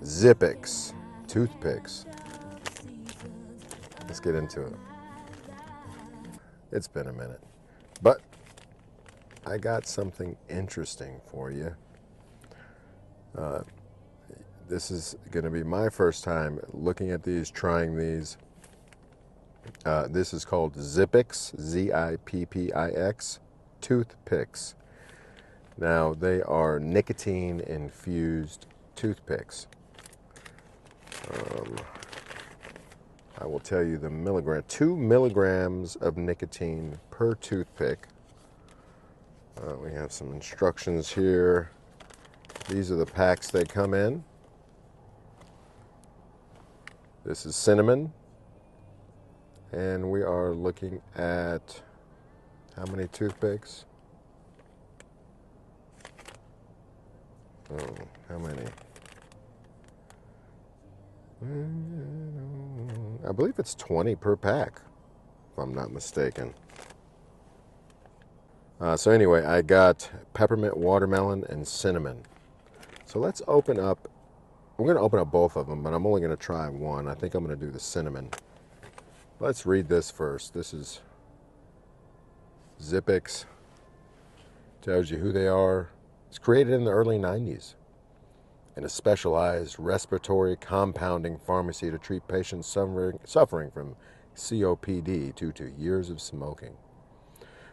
Zippix toothpicks. Let's get into it. It's been a minute, but I got something interesting for you. This is going to be my first time looking at these, trying these. This is called Zippix, Zippix toothpicks. Now, they are nicotine infused toothpicks. I will tell you the milligram, 2 milligrams of nicotine per toothpick. We have some instructions here. These are the packs they come in. This is cinnamon. And we are looking at how many toothpicks? Oh, how many? I believe it's 20 per pack, if I'm not mistaken. So anyway, I got peppermint, watermelon, and cinnamon. So let's open up. I'm going to open up both of them, but I'm only going to try one. I think I'm going to do the cinnamon. Let's read this first. This is Zippix. Tells you who they are. It's created in the early 90s in a specialized respiratory compounding pharmacy to treat patients suffering from COPD due to years of smoking.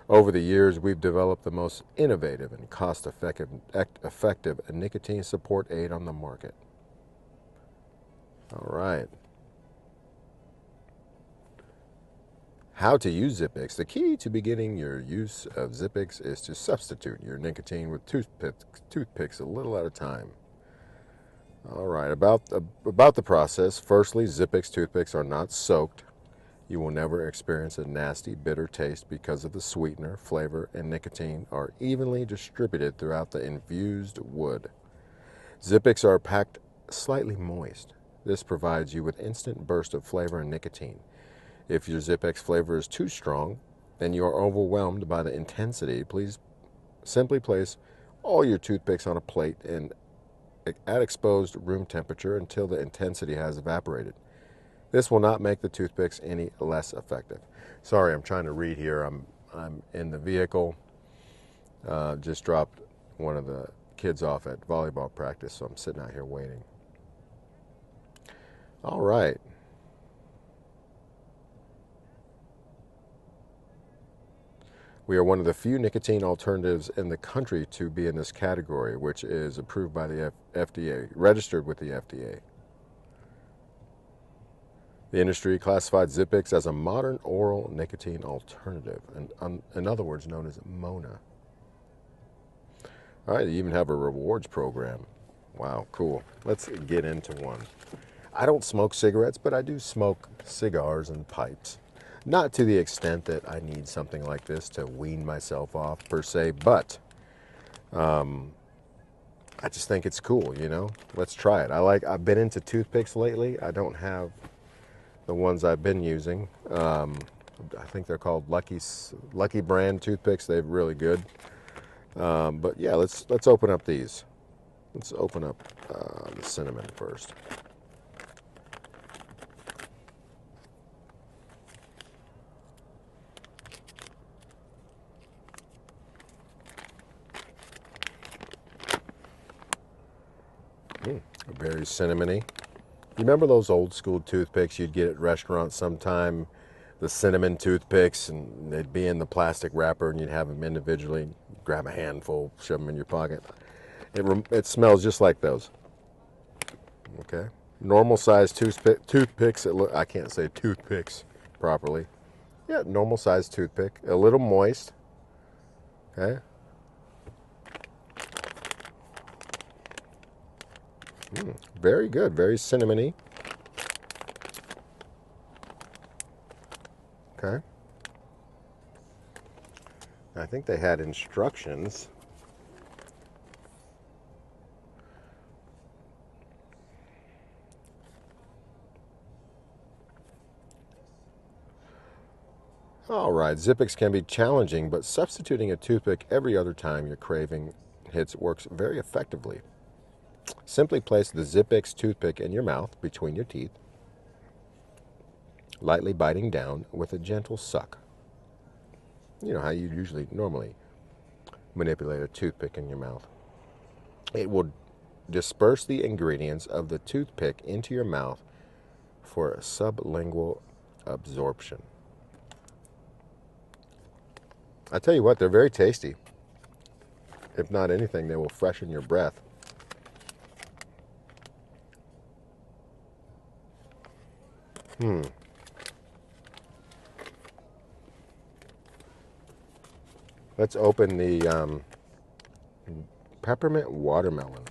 Over the years, we've developed the most innovative and cost-effective nicotine support aid on the market. All right. How to use Zippix. The key to beginning your use of Zippix is to substitute your nicotine with toothpicks a little at a time. All right, about the process. Firstly, Zippix toothpicks are not soaked. You will never experience a nasty, bitter taste because of the sweetener, flavor, and nicotine are evenly distributed throughout the infused wood. Zippix are packed slightly moist. This provides you with instant burst of flavor and nicotine. If your Zippix flavor is too strong and you are overwhelmed by the intensity, please simply place all your toothpicks on a plate and at exposed room temperature until the intensity has evaporated. This will not make the toothpicks any less effective. Sorry, I'm trying to read here. I'm in the vehicle. Just dropped one of the kids off at volleyball practice, so I'm sitting out here waiting. All right. We are one of the few nicotine alternatives in the country to be in this category, which is approved by the FDA, registered with the FDA. The industry classified Zippix as a modern oral nicotine alternative, and in other words, known as MONA. All right, you even have a rewards program. Wow, cool. Let's get into one. I don't smoke cigarettes, but I do smoke cigars and pipes. Not to the extent that I need something like this to wean myself off, per se, but I just think it's cool, you know? Let's try it. I've been into toothpicks lately. I don't have the ones I've been using. I think they're called Lucky brand toothpicks. They're really good. But yeah, let's open up these. Let's open up the cinnamon first. Very cinnamony. You remember those old school toothpicks you'd get at restaurants sometime? The cinnamon toothpicks, and they'd be in the plastic wrapper, and you'd have them individually. Grab a handful, shove them in your pocket. It smells just like those. Okay. Normal size toothpicks. I can't say toothpicks properly. Yeah, normal size toothpick. A little moist. Okay. Very good, very cinnamony. Okay. I think they had instructions. All right, Zippix can be challenging, but substituting a toothpick every other time your craving hits works very effectively. Simply place the Zippix toothpick in your mouth between your teeth, lightly biting down with a gentle suck. You know how you usually normally manipulate a toothpick in your mouth. It will disperse the ingredients of the toothpick into your mouth for a sublingual absorption. I tell you what, they're very tasty. If not anything, they will freshen your breath. Let's open the peppermint watermelon.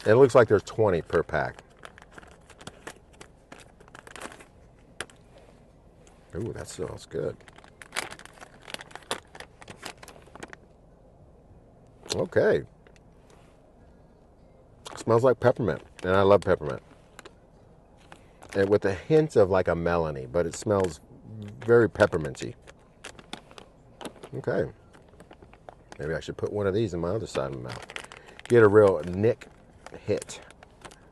It looks like there's 20 per pack. Ooh, that smells good. Okay. Smells like peppermint, and I love peppermint. And with a hint of like a melony, but it smells very pepperminty. Okay. Maybe I should put one of these in my other side of my mouth. Get a real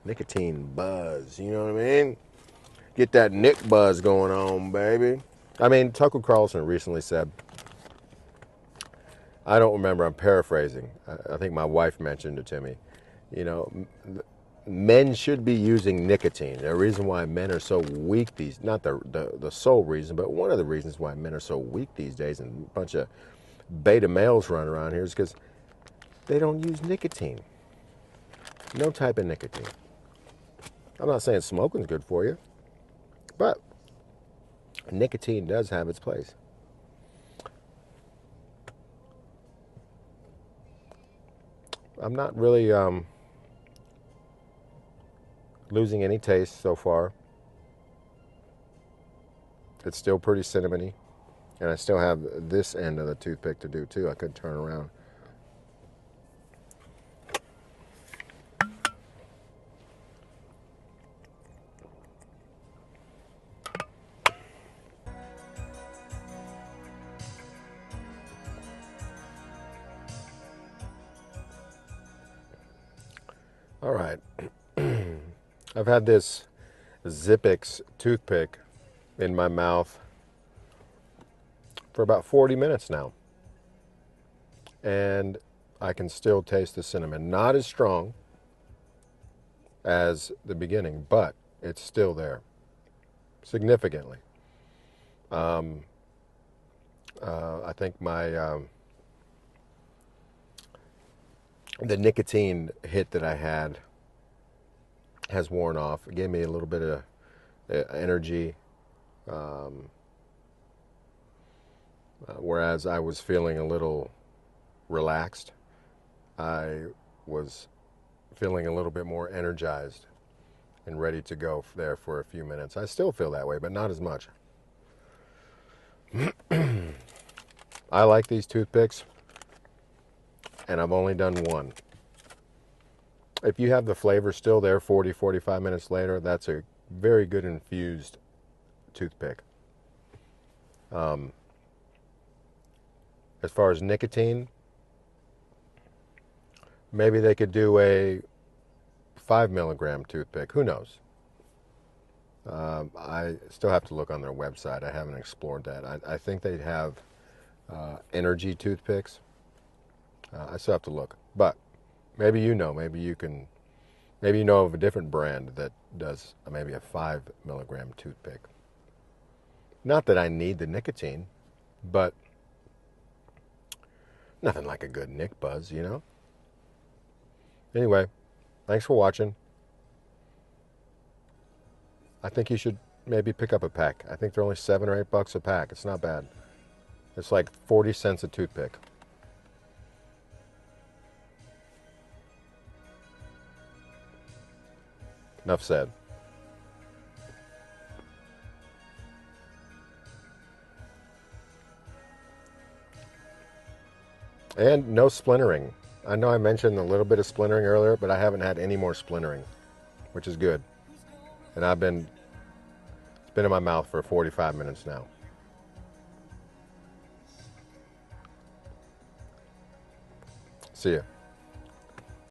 nicotine buzz. You know what I mean? Get that Nick buzz going on, baby. I mean, Tucker Carlson recently said, I don't remember, I'm paraphrasing. I think my wife mentioned it to me. You know, men should be using nicotine. The reason why men are so weak not the sole reason, but one of the reasons why men are so weak these days and a bunch of beta males run around here is because they don't use nicotine. No type of nicotine. I'm not saying smoking's good for you, but nicotine does have its place. I'm not really losing any taste so far. It's still pretty cinnamony. And I still have this end of the toothpick to do too. I could turn around. All right. I've had this Zippix toothpick in my mouth for about 40 minutes now. And I can still taste the cinnamon. Not as strong as the beginning, but it's still there. Significantly. I think the nicotine hit that I had has worn off. It gave me a little bit of energy, whereas I was feeling a little relaxed. I was feeling a little bit more energized and ready to go there for a few minutes. I still feel that way, but not as much. I like these toothpicks, and I've only done one. If you have the flavor still there 40, 45 minutes later, that's a very good infused toothpick. As far as nicotine, maybe they could do a 5 milligram toothpick. Who knows? I still have to look on their website. I haven't explored that. I think they'd have energy toothpicks. I still have to look. But maybe you know. Maybe you know of a different brand that does maybe a 5 milligram toothpick. Not that I need the nicotine, but nothing like a good Nick buzz, you know? Anyway, thanks for watching. I think you should maybe pick up a pack. I think they're only $7 or $8 a pack. It's not bad. It's like 40 cents a toothpick. Enough said. And no splintering. I know I mentioned a little bit of splintering earlier, but I haven't had any more splintering, which is good. And it's been in my mouth for 45 minutes now. See ya.